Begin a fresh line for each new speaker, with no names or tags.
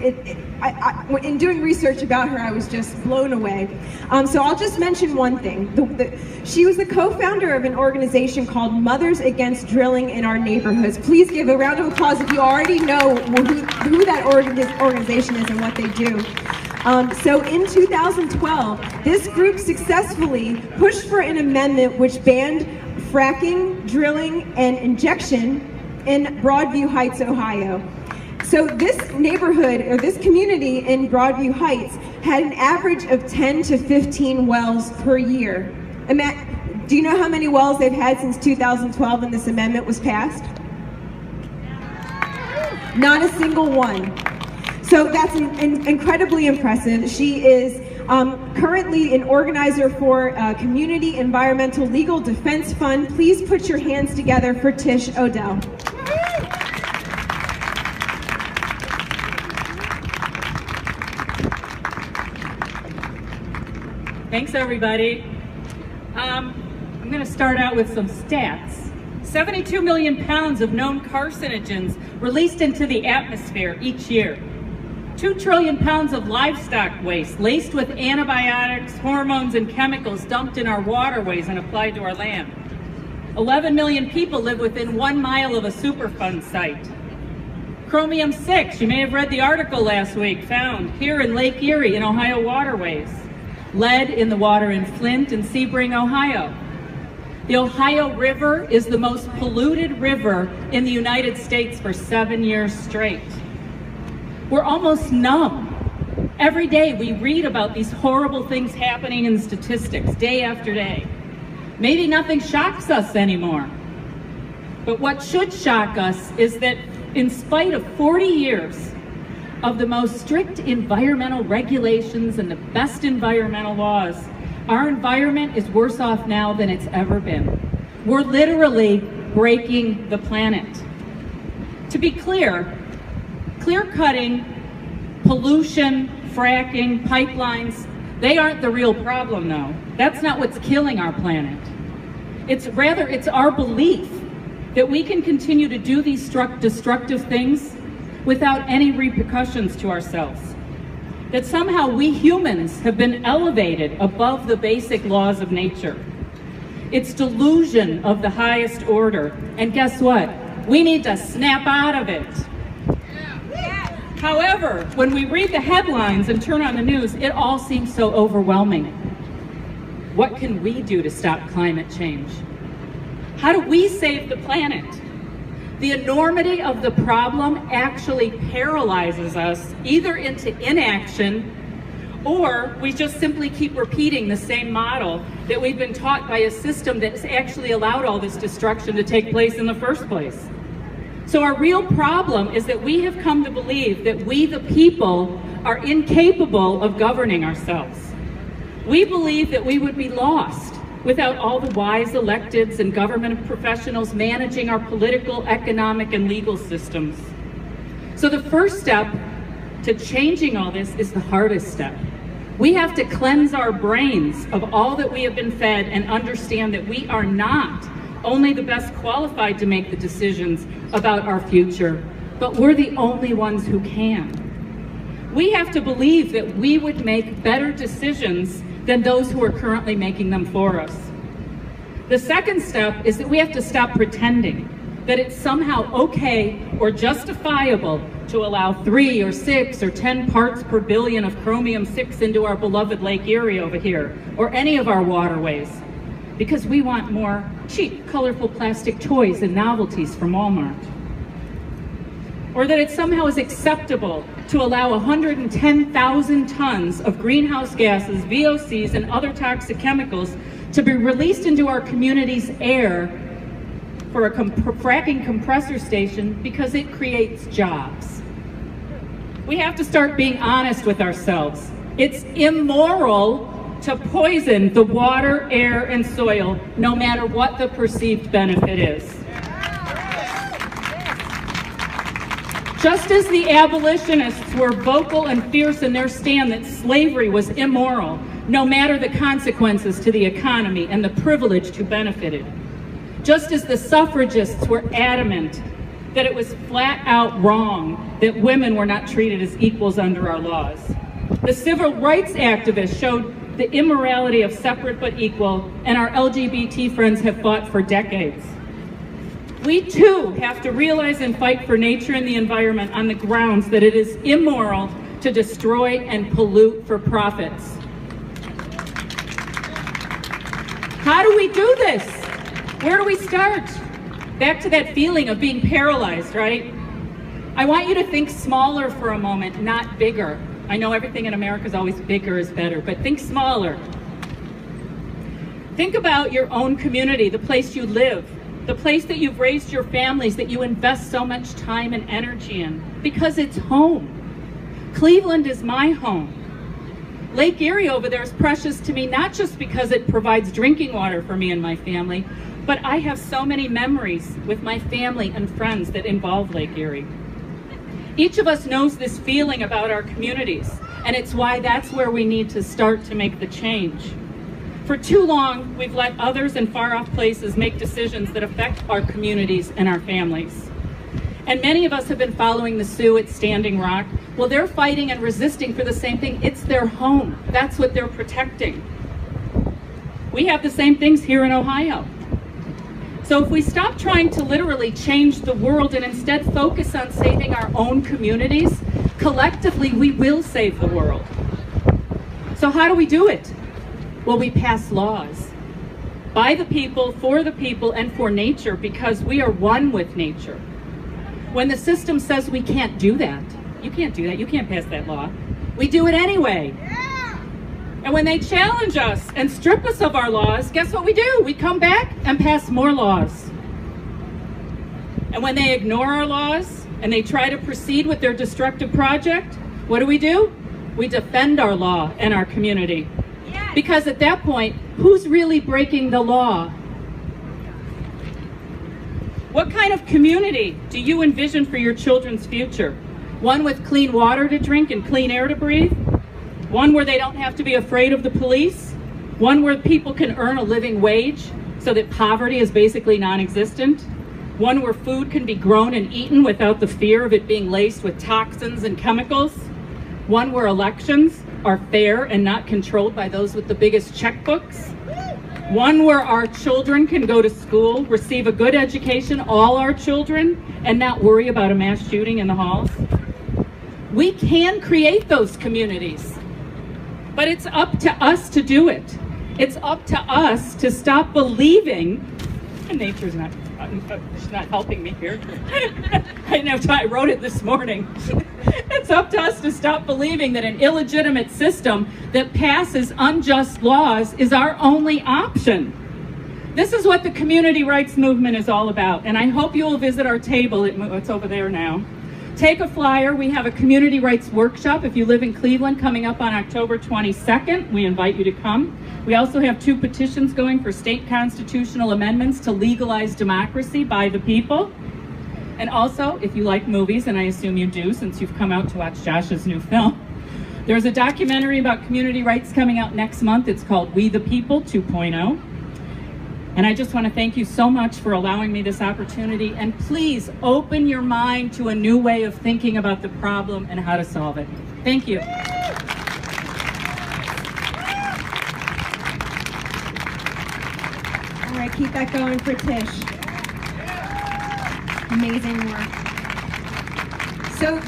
in doing research about her, I was just blown away. So I'll just mention one thing. She was the co-founder of an organization called Mothers Against Drilling in Our Neighborhoods. Please give a round of applause if you already know who that organization is and what they do. So in 2012, this group successfully pushed for an amendment which banned fracking, drilling, and injection in Broadview Heights, Ohio. So this neighborhood, or this community in Broadview Heights, had an average of 10 to 15 wells per year. Do you know how many wells they've had since 2012 when this amendment was passed? Not a single one. So that's incredibly impressive. She is currently an organizer for Community Environmental Legal Defense Fund. Please put your hands together for Tish Odell.
Thanks, everybody. I'm going to start out with some stats. 72 million pounds of known carcinogens released into the atmosphere each year. 2 trillion pounds of livestock waste laced with antibiotics, hormones, and chemicals dumped in our waterways and applied to our land. 11 million people live within 1 mile of a Superfund site. Chromium-6, you may have read the article last week, found here in Lake Erie in Ohio waterways. Lead in the water in Flint and Sebring, Ohio. The Ohio River is the most polluted river in the United States for 7 years straight. We're almost numb. Every day we read about these horrible things happening in statistics, day after day. Maybe nothing shocks us anymore. But what should shock us is that in spite of 40 years of the most strict environmental regulations and the best environmental laws, our environment is worse off now than it's ever been. We're literally breaking the planet. To be clear, clear-cutting, pollution, fracking, pipelines, they aren't the real problem, though. That's not what's killing our planet. It's our belief that we can continue to do these destructive things without any repercussions to ourselves. That somehow we humans have been elevated above the basic laws of nature. It's delusion of the highest order. And guess what? We need to snap out of it. However, when we read the headlines and turn on the news, it all seems so overwhelming. What can we do to stop climate change? How do we save the planet? The enormity of the problem actually paralyzes us either into inaction, or we just simply keep repeating the same model that we've been taught by a system that's actually allowed all this destruction to take place in the first place. So our real problem is that we have come to believe that we, the people, are incapable of governing ourselves. We believe that we would be lost without all the wise electeds and government professionals managing our political, economic, and legal systems. So the first step to changing all this is the hardest step. We have to cleanse our brains of all that we have been fed and understand that we are not only the best qualified to make the decisions about our future, but we're the only ones who can. We have to believe that we would make better decisions than those who are currently making them for us. The second step is that we have to stop pretending that it's somehow okay or justifiable to allow 3 or 6 or 10 parts per billion of chromium-6 into our beloved Lake Erie over here, or any of our waterways, because we want more cheap, colorful plastic toys and novelties from Walmart. Or that it somehow is acceptable to allow 110,000 tons of greenhouse gases, VOCs, and other toxic chemicals to be released into our community's air for a fracking compressor station because it creates jobs. We have to start being honest with ourselves. It's immoral to poison the water, air, and soil, no matter what the perceived benefit is. Just as the abolitionists were vocal and fierce in their stand that slavery was immoral, no matter the consequences to the economy and the privileged who benefited. Just as the suffragists were adamant that it was flat out wrong that women were not treated as equals under our laws. The civil rights activists showed the immorality of separate but equal, and our LGBT friends have fought for decades. We too have to realize and fight for nature and the environment on the grounds that it is immoral to destroy and pollute for profits. How do we do this? Where do we start? Back to that feeling of being paralyzed, right? I want you to think smaller for a moment, not bigger. I know everything in America is always bigger is better, but think smaller. Think about your own community, the place you live, the place that you've raised your families, that you invest so much time and energy in, because it's home. Cleveland is my home. Lake Erie over there is precious to me, not just because it provides drinking water for me and my family, but I have so many memories with my family and friends that involve Lake Erie. Each of us knows this feeling about our communities, and it's why that's where we need to start to make the change. For too long, we've let others in far-off places make decisions that affect our communities and our families. And many of us have been following the Sioux at Standing Rock. Well, they're fighting and resisting for the same thing. It's their home. That's what they're protecting. We have the same things here in Ohio. So if we stop trying to literally change the world and instead focus on saving our own communities, collectively we will save the world. So how do we do it? Well, we pass laws. By the people, for the people, and for nature, because we are one with nature. When the system says we can't do that, you can't do that, you can't pass that law, we do it anyway. And when they challenge us and strip us of our laws, guess what we do? We come back and pass more laws. And when they ignore our laws and they try to proceed with their destructive project, what do? We defend our law and our community. Yes. Because at that point, who's really breaking the law? What kind of community do you envision for your children's future? One with clean water to drink and clean air to breathe? One where they don't have to be afraid of the police? One where people can earn a living wage so that poverty is basically non-existent? One where food can be grown and eaten without the fear of it being laced with toxins and chemicals? One where elections are fair and not controlled by those with the biggest checkbooks? One where our children can go to school, receive a good education, all our children, and not worry about a mass shooting in the halls? We can create those communities. But it's up to us to do it. It's up to us to stop believing, and nature's not helping me here. I wrote it this morning. It's up to us to stop believing that an illegitimate system that passes unjust laws is our only option. This is what the community rights movement is all about, and I hope you will visit our table. It's over there now. Take a flyer. We have a community rights workshop if you live in Cleveland coming up on October 22nd. We invite you to come. We also have 2 petitions going for state constitutional amendments to legalize democracy by the people. And also, if you like movies, and I assume you do since you've come out to watch Josh's new film, there's a documentary about community rights coming out next month. It's called We the People 2.0. And I just want to thank you so much for allowing me this opportunity. And please open your mind to a new way of thinking about the problem and how to solve it. Thank you.
All right, keep that going for Tish. Amazing work. So